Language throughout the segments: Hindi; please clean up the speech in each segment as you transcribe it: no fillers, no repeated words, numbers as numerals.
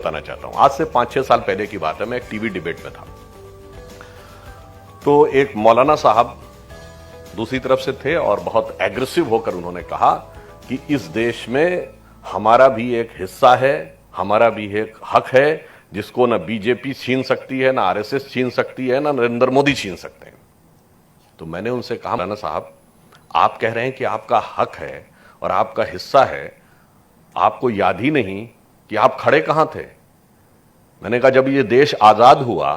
बताना चाहता हूं। आज से 5-6 साल पहले की बात है, मैं एक टीवी डिबेट में था, तो एक मौलाना साहब दूसरी तरफ से थे और बहुत एग्रेसिव होकर उन्होंने कहा कि इस देश में हमारा भी एक हिस्सा है, हमारा भी एक हक है, जिसको ना बीजेपी छीन सकती है, ना आरएसएस छीन सकती है, ना नरेंद्र मोदी छीन सकते हैं। तो मैंने उनसे कहा, मौलाना साहब, आप कह रहे हैं कि आपका हक है और आपका हिस्सा है, आपको याद ही नहीं कि आप खड़े कहां थे? मैंने कहा, जब ये देश आजाद हुआ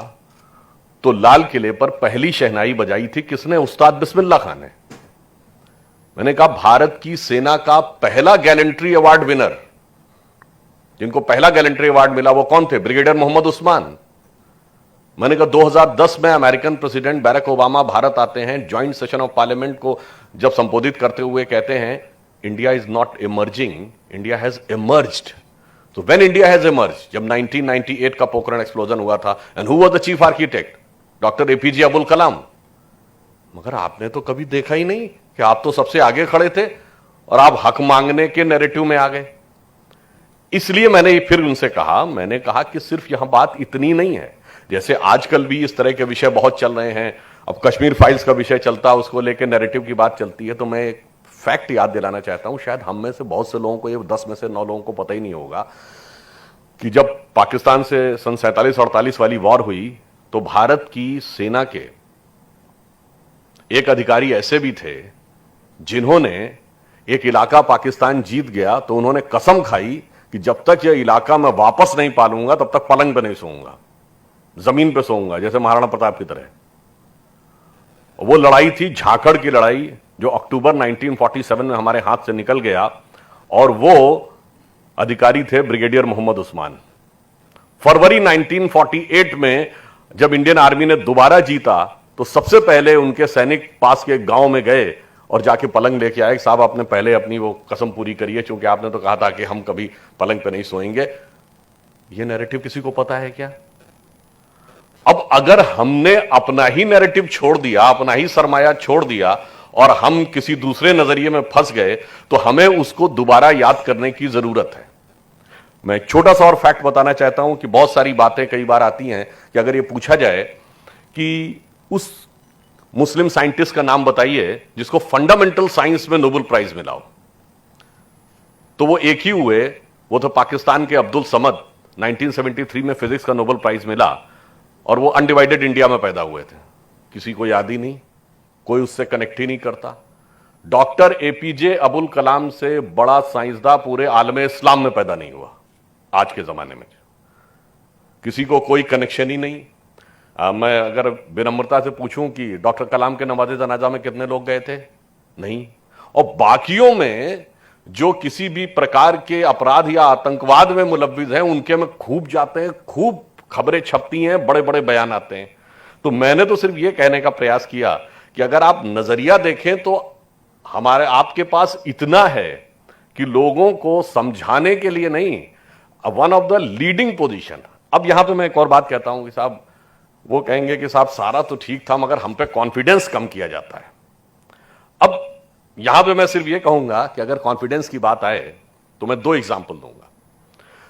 तो लाल किले पर पहली शहनाई बजाई थी किसने? उस्ताद बिस्मिल्लाह खान ने। मैंने कहा, भारत की सेना का पहला गैलेंट्री अवार्ड विनर, जिनको पहला गैलेंट्री अवार्ड मिला, वो कौन थे? ब्रिगेडियर मोहम्मद उस्मान। मैंने कहा, 2010 में American president Barack Obama Bharat आते हैं, ज्वाइंट सेशन ऑफ पार्लियामेंट को जब संबोधित करते हुए कहते हैं, India is not emerging, India has emerged. तो व्हेन इंडिया हैज इमर्ज्ड, जब 1998 का पोखरण एक्सप्लोजन हुआ था, and who was the chief architect? Doctor A P J Abdul Kalam. मगर आपने तो कभी देखा ही नहीं कि आप तो सबसे आगे खड़े थे और आप हक मांगने के नैरेटिव में आ गए। इसलिए मैंने फिर उनसे कहा, मैंने कहा कि सिर्फ यहां बात इतनी नहीं है, जैसे आजकल भी इस तरह के विषय बहुत चल रहे हैं, अब कश्मीर फाइल्स का विषय चलता है, उसको लेकर नैरेटिव की बात चलती है, तो मैं एक फैक्ट याद दिलाना चाहता हूं, शायद हम में से बहुत से लोगों को, ये 10 में से 9 लोगों को पता ही नहीं होगा कि जब पाकिस्तान से सन 47-48 वाली वॉर हुई तो भारत की सेना के एक अधिकारी ऐसे भी थे जिन्होंने, एक इलाका पाकिस्तान जीत गया तो उन्होंने कसम खाई कि जब तक यह इलाका मैं वापस नहीं पालूंगा तब तक पलंग पे नहीं सोऊंगा, जमीन पे सोऊंगा, जैसे महाराणा प्रताप की तरह। वो लड़ाई थी झाकड़ की लड़ाई, जो अक्टूबर 1947 में हमारे हाथ से निकल गया, और वो अधिकारी थे ब्रिगेडियर मोहम्मद उस्मान। फरवरी 1948 में जब इंडियन आर्मी ने दोबारा जीता तो सबसे पहले उनके सैनिक पास के गांव में गए और जाके पलंग लेके आए। साहब, आपने पहले अपनी वो कसम पूरी करी है, क्योंकि आपने तो कहा था कि हम कभी पलंग पे नहीं सोएंगे। ये नैरेटिव किसी को पता है क्या? अब अगर हमने अपना ही नैरेटिव छोड़ दिया, अपना ही सरमाया छोड़ दिया और हम किसी दूसरे नजरिए में फंस गए, तो हमें उसको दोबारा याद करने की जरूरत है। मैं एक छोटा सा और फैक्ट बताना चाहता हूं कि बहुत सारी बातें कई बार आती हैं कि अगर ये पूछा जाए कि उस मुस्लिम साइंटिस्ट का नाम बताइए जिसको फंडामेंटल साइंस में नोबेल प्राइज मिला हो, तो वो एक ही हुए, वो तो पाकिस्तान के अब्दुल समद। 1973 में फिजिक्स का नोबेल प्राइज मिला और वो अनडिवाइडेड इंडिया में पैदा हुए थे। किसी को याद ही नहीं, कोई उससे कनेक्ट ही नहीं करता। डॉक्टर एपीजे अब्दुल कलाम से बड़ा साइंसदान पूरे आलमे इस्लाम में पैदा नहीं हुआ आज के जमाने में, किसी को कोई कनेक्शन ही नहीं। मैं अगर विनम्रता से पूछूं कि डॉक्टर कलाम के नवाज़े जनाजा में कितने लोग गए थे? नहीं। और बाकियों में जो किसी भी प्रकार के अपराध या आतंकवाद में मुलव्विस हैं, उनके में खूब जाते हैं, खूब खबरें छपती हैं, बड़े बड़े बयान आते हैं। तो मैंने तो सिर्फ यह कहने का प्रयास किया कि अगर आप नजरिया देखें तो हमारे आपके पास इतना है कि लोगों को समझाने के लिए नहीं, one of the leading position. अब यहां पे मैं एक और बात कहता हूं कि साहब, वो कहेंगे कि साहब सारा तो ठीक था मगर हम पे कॉन्फिडेंस कम किया जाता है। अब यहां पे मैं सिर्फ ये कहूंगा कि अगर कॉन्फिडेंस की बात आए तो मैं 2 एग्जांपल दूंगा।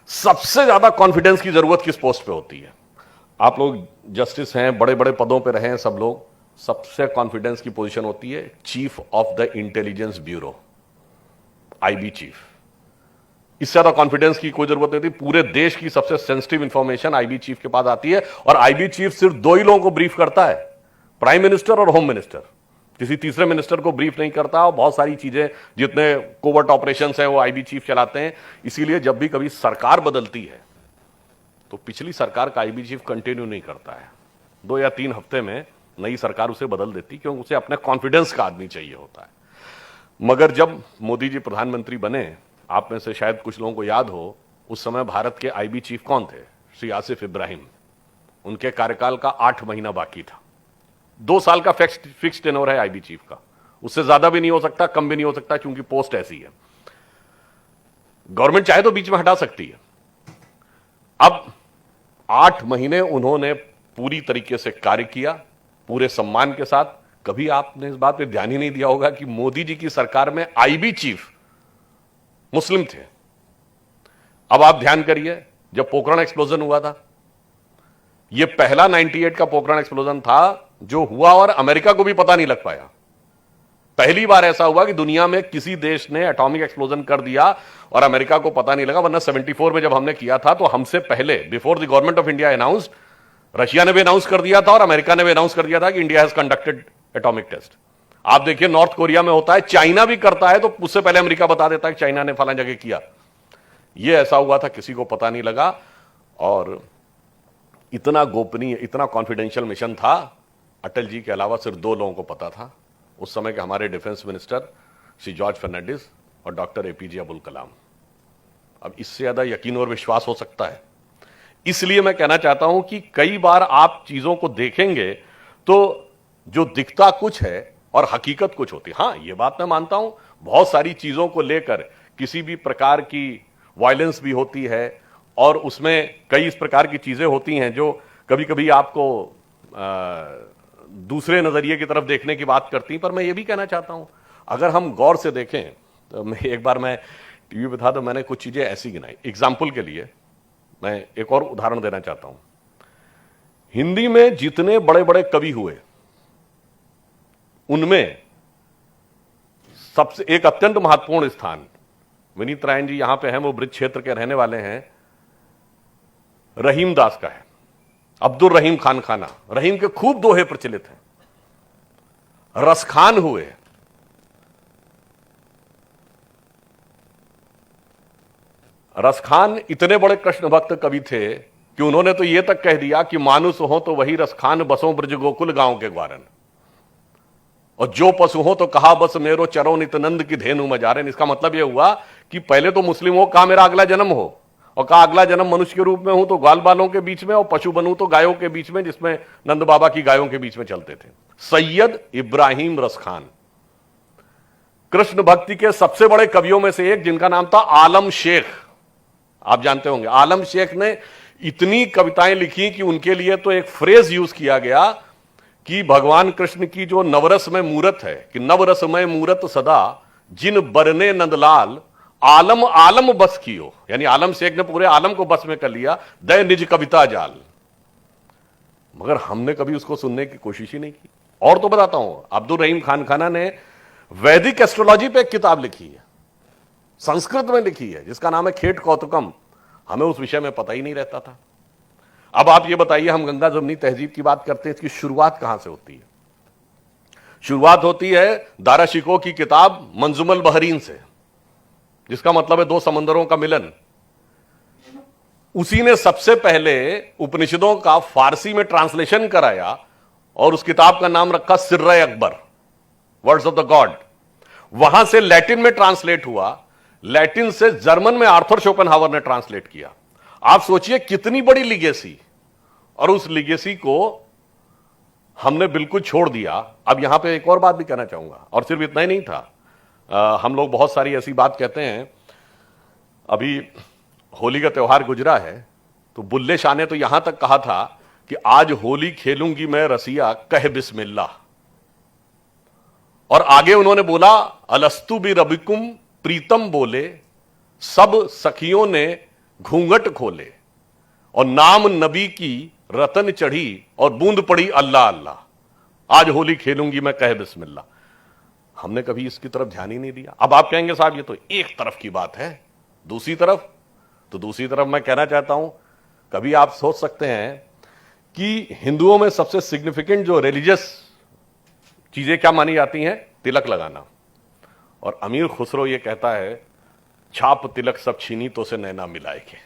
सबसे ज्यादा कॉन्फिडेंस की जरूरत किस पोस्ट पे होती है? आप लोग जस्टिस हैं, बड़े बड़े पदों पे रहे हैं सब लोग, सबसे कॉन्फिडेंस की पोजीशन होती है chief of the intelligence bureau, IB chief. इससे ज्यादा कॉन्फिडेंस की कोई जरूरत नहीं थी। पूरे देश की सबसे सेंसिटिव इंफॉर्मेशन आईबी चीफ के पास आती है, और आईबी चीफ सिर्फ 2 ही लोगों को ब्रीफ करता है, प्राइम मिनिस्टर और होम मिनिस्टर। किसी तीसरे मिनिस्टर को ब्रीफ नहीं करता, और बहुत सारी चीजें, जितने कोवर्ट ऑपरेशंस हैं, वो आईबी चीफ चलाते हैं। इसीलिए जब भी कभी सरकार बदलती है तो पिछली सरकार का आईबी चीफ कंटिन्यू नहीं करता है, 2 या 3 हफ्ते में नई सरकार उसे बदल देती, क्योंकि उसे अपने कॉन्फिडेंस का आदमी चाहिए होता है। मगर जब मोदी जी प्रधानमंत्री बने, आप में से शायद कुछ लोगों को याद हो, उस समय भारत के आईबी चीफ कौन थे? श्री आसिफ इब्राहिम। उनके कार्यकाल का 8 महीना बाकी था। 2 साल का फिक्स टेन्योर है आईबी चीफ का, उससे ज्यादा भी नहीं हो सकता, कम भी नहीं हो सकता, क्योंकि पोस्ट ऐसी है। गवर्नमेंट चाहे तो बीच में हटा सकती है। अब 8 महीने उन्होंने पूरी तरीके से कार्य किया, पूरे सम्मान के साथ। कभी आपने इस बात पे ध्यान ही नहीं दिया होगा कि मोदी जी की सरकार में आईबी चीफ मुस्लिम थे। अब आप ध्यान करिए, जब पोखरण एक्सप्लोजन हुआ था। यह पहला 98 का पोखरण एक्सप्लोजन था जो हुआ और अमेरिका को भी पता नहीं लग पाया। पहली बार ऐसा हुआ कि दुनिया में किसी देश ने एटॉमिक एक्सप्लोजन कर दिया और अमेरिका को पता नहीं लगा, वरना 74 में जब हमने किया था तो हमसे पहले, before the government of India announced, Russia ने भी अनाउंस कर दिया था और अमेरिका ने भी अनाउंस कर दिया था कि India has conducted atomic test. आप देखिए नॉर्थ कोरिया में होता है, चाइना भी करता है तो उससे पहले अमेरिका बता देता है कि चाइना ने फलां जगह किया। यह ऐसा हुआ था, किसी को पता नहीं लगा और इतना गोपनीय, इतना कॉन्फिडेंशियल मिशन था। अटल जी के अलावा सिर्फ 2 लोगों को पता था, उस समय के हमारे डिफेंस मिनिस्टर श्री जॉर्ज फर्नांडिस और डॉक्टर एपीजे अब्दुल कलाम। अब इससे ज्यादा यकीन और विश्वास हो सकता है? इसलिए मैं कहना चाहता हूं कि कई बार आप चीजों को देखेंगे तो जो दिखता कुछ है और हकीकत कुछ होती है। हां, यह बात मैं मानता हूं, बहुत सारी चीजों को लेकर किसी भी प्रकार की वायलेंस भी होती है और उसमें कई इस प्रकार की चीजें होती हैं जो कभी कभी आपको दूसरे नजरिए की तरफ देखने की बात करती। पर मैं ये भी कहना चाहता हूं, अगर हम गौर से देखें तो एक बार मैं टीवी पे था तो मैंने कुछ चीजें ऐसी गिनाई। एग्जाम्पल के लिए मैं एक और उदाहरण देना चाहता हूं। हिंदी में जितने बड़े बड़े कवि हुए उनमें सबसे एक अत्यंत महत्वपूर्ण स्थान, विनीत रायन जी यहां पे हैं, वो ब्रिज क्षेत्र के रहने वाले हैं, रहीम दास का है। अब्दुल रहीम खान खाना, रहीम के खूब दोहे प्रचलित हैं। रसखान हुए, रसखान इतने बड़े कृष्ण भक्त कवि थे कि उन्होंने तो यह तक कह दिया कि मानुस हो तो वही रसखान, बसों ब्रज गोकुल गांव के ग्वारन, और जो पशु हो तो कहा बस मेरो चरो नित्यानंद की धेनु मजारन। इसका मतलब यह हुआ कि पहले तो मुस्लिम हो, कहा मेरा अगला जन्म हो, और कहा अगला जन्म मनुष्य के रूप में हूं तो ग्वाल बालों के बीच में, और पशु बनूं तो गायों के बीच में, जिसमें नंद बाबा की गायों के बीच में चलते थे। सैयद इब्राहिम रसखान कृष्ण भक्ति के सबसे बड़े कवियों में से एक, जिनका नाम था आलम शेख। आप जानते होंगे, आलम शेख ने इतनी कविताएं लिखी कि उनके लिए तो एक फ्रेज यूज किया गया कि भगवान कृष्ण की जो नवरस में मूरत है, कि नवरस में मूरत सदा जिन बरने नंदलाल आलम आलम बस कियो, यानी आलम शेख ने पूरे आलम को बस में कर लिया, दय निज कविता जाल। मगर हमने कभी उसको सुनने की कोशिश ही नहीं की। और तो बताता हूं, अब्दुल रहीम खान खाना ने वैदिक एस्ट्रोलॉजी पे एक किताब लिखी है, संस्कृत में लिखी है, जिसका नाम है खेट कौतुकम। हमें उस विषय में पता ही नहीं रहता था। अब आप ये बताइए, हम गंगा जमुनी तहजीब की बात करते हैं, इसकी शुरुआत कहां से होती है? शुरुआत होती है दारा शिकोह की किताब मंजुमल बहरीन से, जिसका मतलब है 2 समंदरों का मिलन। उसी ने सबसे पहले उपनिषदों का फारसी में ट्रांसलेशन कराया और उस किताब का नाम रखा Sirre Akbar, words of the god. वहां से लैटिन में ट्रांसलेट हुआ, लैटिन से जर्मन में आर्थर शोपेनहावर ने ट्रांसलेट किया। आप सोचिए कितनी बड़ी लिगेसी, और उस लिगेसी को हमने बिल्कुल छोड़ दिया। अब यहां पे एक और बात भी कहना चाहूंगा, और सिर्फ इतना ही नहीं था, हम लोग बहुत सारी ऐसी बात कहते हैं। अभी होली का त्योहार गुजरा है तो बुल्ले शाह ने तो यहां तक कहा था कि आज होली खेलूंगी मैं रसिया कह बिस्मिल्लाह, और आगे उन्होंने बोला अलस्तु बि रबिकुम प्रीतम बोले, सब सखियों ने घूंघट खोले, और नाम नबी की रतन चढ़ी और बूंद पड़ी अल्लाह अल्लाह, आज होली खेलूंगी मैं कह बिस्मिल्लाह। हमने कभी इसकी तरफ ध्यान ही नहीं दिया। अब आप कहेंगे साहब ये तो एक तरफ की बात है, दूसरी तरफ मैं कहना चाहता हूं, कभी आप सोच सकते हैं कि हिंदुओं में सबसे सिग्निफिकेंट जो रिलीजियस चीजें क्या मानी जाती हैं? तिलक लगाना। और अमीर खुसरो ये कहता है छाप तिलक सब छीनी तो से नैना मिलाएंगे,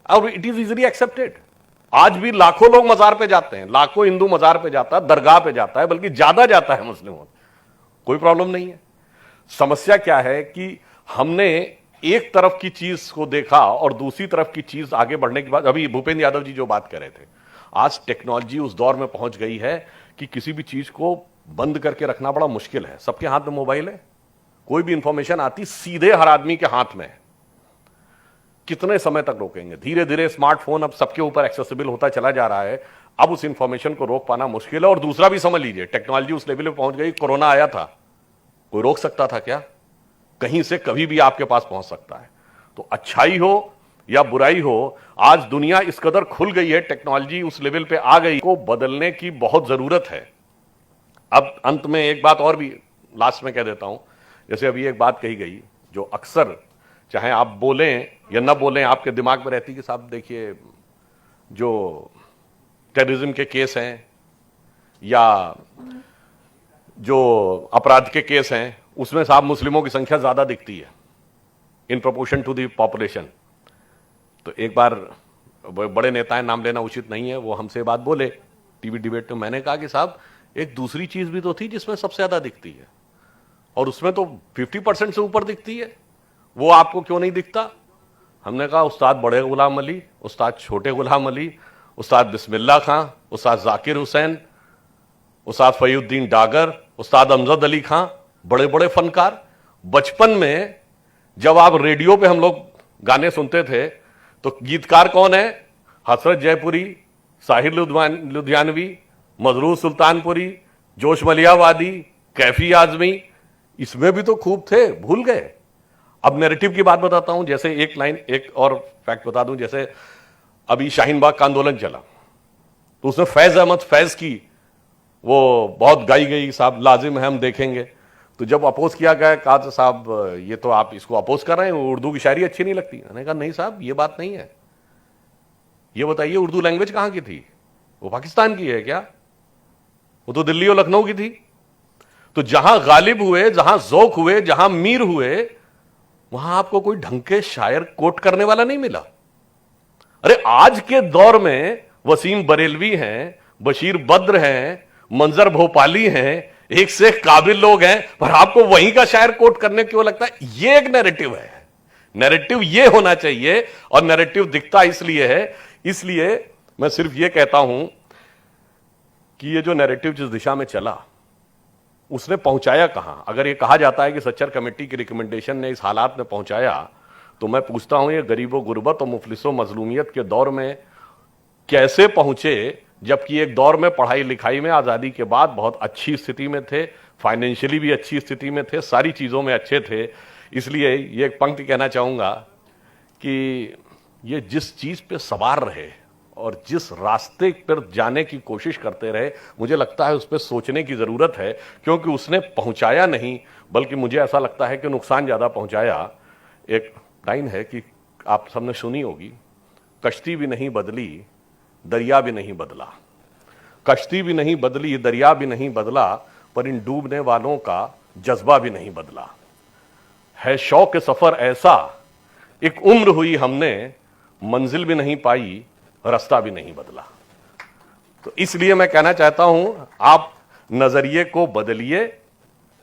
और इट इज इजीली एक्सेप्टेड। आज भी लाखों लोग मजार पे जाते हैं, लाखों हिंदू मजार पे जाता है, दरगाह पे जाता है, बल्कि ज्यादा जाता है मुस्लिमों, कोई प्रॉब्लम नहीं है। समस्या क्या है कि हमने एक तरफ की चीज को देखा और दूसरी तरफ की चीज आगे बढ़ने के बाद, अभी भूपेंद्र यादव जी जो बात कर रहे थे, आज टेक्नोलॉजी उस दौर में पहुंच गई है कि किसी भी चीज को बंद करके रखना बड़ा मुश्किल है। सबके हाथ में मोबाइल है, कोई भी इंफॉर्मेशन आती सीधे हर आदमी के हाथ में है। कितने समय तक रोकेंगे? धीरे धीरे स्मार्टफोन अब सबके ऊपर एक्सेसिबल होता चला जा रहा है, अब उस इंफॉर्मेशन को रोक पाना मुश्किल है। और दूसरा भी समझ लीजिए, टेक्नोलॉजी उस लेवल पे पहुंच गई, कोरोना आया था, कोई रोक सकता था क्या? कहीं से कभी भी आपके पास पहुंच सकता है। तो अच्छाई हो या बुराई हो, आज दुनिया इस कदर खुल गई है, टेक्नोलॉजी उस लेवल पे आ गई, को बदलने की बहुत जरूरत है। अब अंत में एक बात और भी लास्ट में कह देता हूं, जैसे अभी एक बात कही गई जो अक्सर चाहे आप बोलें या ना बोलें आपके दिमाग में रहती कि साहब देखिए जो टेररिज्म के केस हैं या जो अपराध के केस हैं उसमें साहब मुस्लिमों की संख्या ज्यादा दिखती है in proportion to the population. तो एक बार बड़े नेता हैं, नाम लेना उचित नहीं है, वो हमसे बात बोले टीवी डिबेट में। मैंने कहा कि साहब एक दूसरी चीज भी तो थी जिसमें सबसे ज्यादा दिखती है और उसमें तो 50% से ऊपर दिखती है, वो आपको क्यों नहीं दिखता? हमने कहा उस्ताद बड़े गुलाम अली, उस्ताद छोटे गुलाम अली, उस्ताद बिस्मिल्लाह खां, उस्ताद जाकिर हुसैन, उस्ताद फहीउद्दीन डागर, उस्ताद अमजद अली खां, बड़े बड़े फनकार। बचपन में जब आप रेडियो पे हम लोग गाने सुनते थे तो गीतकार कौन है? हसरत जयपुरी, साहिर लुधियानवी, मजरूर सुल्तानपुरी, जोश मलियावादी, कैफी आजमी, इसमें भी तो खूब थे, भूल गए। अब नैरेटिव की बात बताता हूं, जैसे एक लाइन एक और फैक्ट बता दूं, जैसे अभी शाहीन बाग का आंदोलन चला तो उसमें फैज अहमद फैज की वो बहुत गाई गई, साहब लाजिम है हम देखेंगे। तो जब अपोज किया गया, कहा तो साहब ये तो आप इसको अपोज कर रहे हैं, उर्दू की शायरी अच्छी नहीं लगती। मैंने कहा नहीं साहब ये बात नहीं है, ये बताइए उर्दू लैंग्वेज कहां की थी? वो पाकिस्तान की है क्या? वो तो दिल्ली और लखनऊ की थी। तो जहां गालिब हुए, जहां ज़ौक हुए, जहां मीर हुए, वहां आपको कोई ढंग के शायर कोट करने वाला नहीं मिला। अरे आज के दौर में वसीम बरेलवी हैं, बशीर बद्र हैं, मंजर भोपाली हैं, एक से एक काबिल लोग हैं, पर आपको वहीं का शायर कोट करने क्यों लगता है? ये एक नैरेटिव है, नैरेटिव ये होना चाहिए। और नैरेटिव दिखता इसलिए है, इसलिए मैं सिर्फ ये कहता हूं कि ये जो नैरेटिव जिस दिशा में चला उसने पहुंचाया कहां? अगर ये कहा जाता है कि सच्चर कमेटी की रिकमेंडेशन ने इस हालात में पहुंचाया, तो मैं पूछता हूं ये गरीबों गुर्बत और मुफलिसों मजलूमियत के दौर में कैसे पहुंचे, जबकि एक दौर में पढ़ाई लिखाई में आजादी के बाद बहुत अच्छी स्थिति में थे, फाइनेंशियली भी अच्छी स्थिति में थे, सारी चीजों में अच्छे थे। इसलिए ये एक पंक्ति कहना चाहूंगा कि ये जिस चीज पे सवार रहे और जिस रास्ते पर जाने की कोशिश करते रहे, मुझे लगता है उस पर सोचने की जरूरत है, क्योंकि उसने पहुंचाया नहीं, बल्कि मुझे ऐसा लगता है कि नुकसान ज्यादा पहुंचाया। एक लाइन है कि आप सबने सुनी होगी, कश्ती भी नहीं बदली दरिया भी नहीं बदला, कश्ती भी नहीं बदली दरिया भी नहीं बदला, पर इन डूबने वालों का जज्बा भी नहीं बदला। है शौक सफर ऐसा, एक उम्र हुई हमने, मंजिल भी नहीं पाई रास्ता भी नहीं बदला। तो इसलिए मैं कहना चाहता हूं आप नजरिए को बदलिए,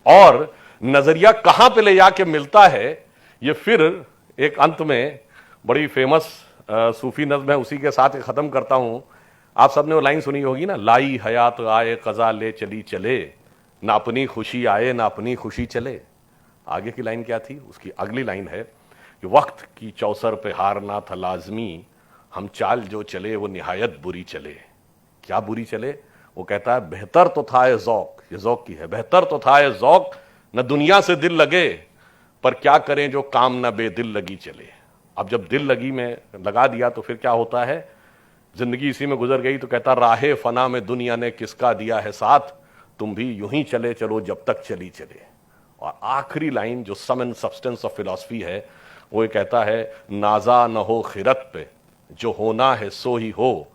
और नजरिया कहां पे ले जाके मिलता है ये फिर एक अंत में बड़ी फेमस सूफी नज्म है, उसी के साथ खत्म करता हूं। आप सबने वो लाइन सुनी होगी ना, लाई हयात आए कजा ले चली चले, ना अपनी खुशी आए ना अपनी खुशी चले। आगे की लाइन क्या थी? उसकी अगली लाइन है कि वक्त की चौसर पे हारना था लाजमी, हम चाल जो चले वो निहायत बुरी चले। क्या बुरी चले? वो कहता है बेहतर तो था ये ज़ौक, ये ज़ौक की है, बेहतर तो था ये ज़ौक, न दुनिया से दिल लगे, पर क्या करें जो काम न बेदिल लगी चले। अब जब दिल लगी में लगा दिया तो फिर क्या होता है? जिंदगी इसी में गुजर गई। तो कहता राहे फना में दुनिया ने किसका दिया है साथ, तुम भी यूं ही चले चलो जब तक चली चले। और आखिरी लाइन जो सम एंड सब्सटेंस ऑफ फिलॉसफी है, वो ये कहता है नाजा न हो खिरत पे, जो होना है सो ही हो,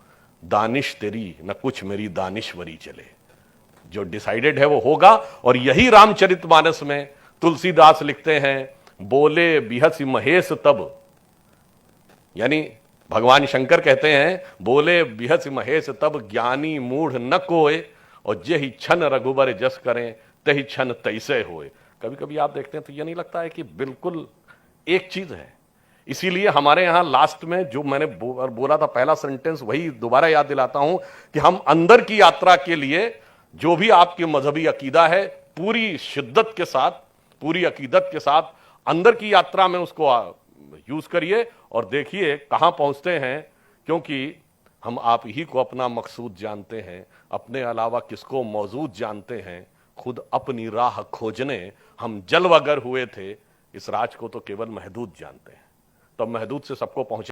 दानिश तेरी न कुछ मेरी दानिश्वरी चले। जो डिसाइडेड है वो होगा। और यही रामचरितमानस में तुलसीदास लिखते हैं, बोले बिहस महेश तब, यानी भगवान शंकर कहते हैं बोले बिहस महेश तब, ज्ञानी मूढ़ न कोय, और जेहि छन रघुबर जस करें तहि छन तैसे होए। कभी कभी आप देखते हैं तो ये नहीं लगता है कि बिल्कुल एक चीज है। इसीलिए हमारे यहां लास्ट में जो मैंने बोला था पहला सेंटेंस, वही दोबारा याद दिलाता हूं कि हम अंदर की यात्रा के लिए जो भी आपकी मजहबी अकीदा है, पूरी शिद्दत के साथ, पूरी अकीदत के साथ अंदर की यात्रा में उसको यूज करिए और देखिए कहां पहुंचते हैं। क्योंकि हम आप ही को अपना मकसूद जानते हैं, अपने अलावा किसको मौजूद जानते हैं। खुद अपनी राह खोजने हम जलवागर हुए थे, इस राज को तो केवल महदूद जानते हैं। तब महदूद से सबको पहुंचे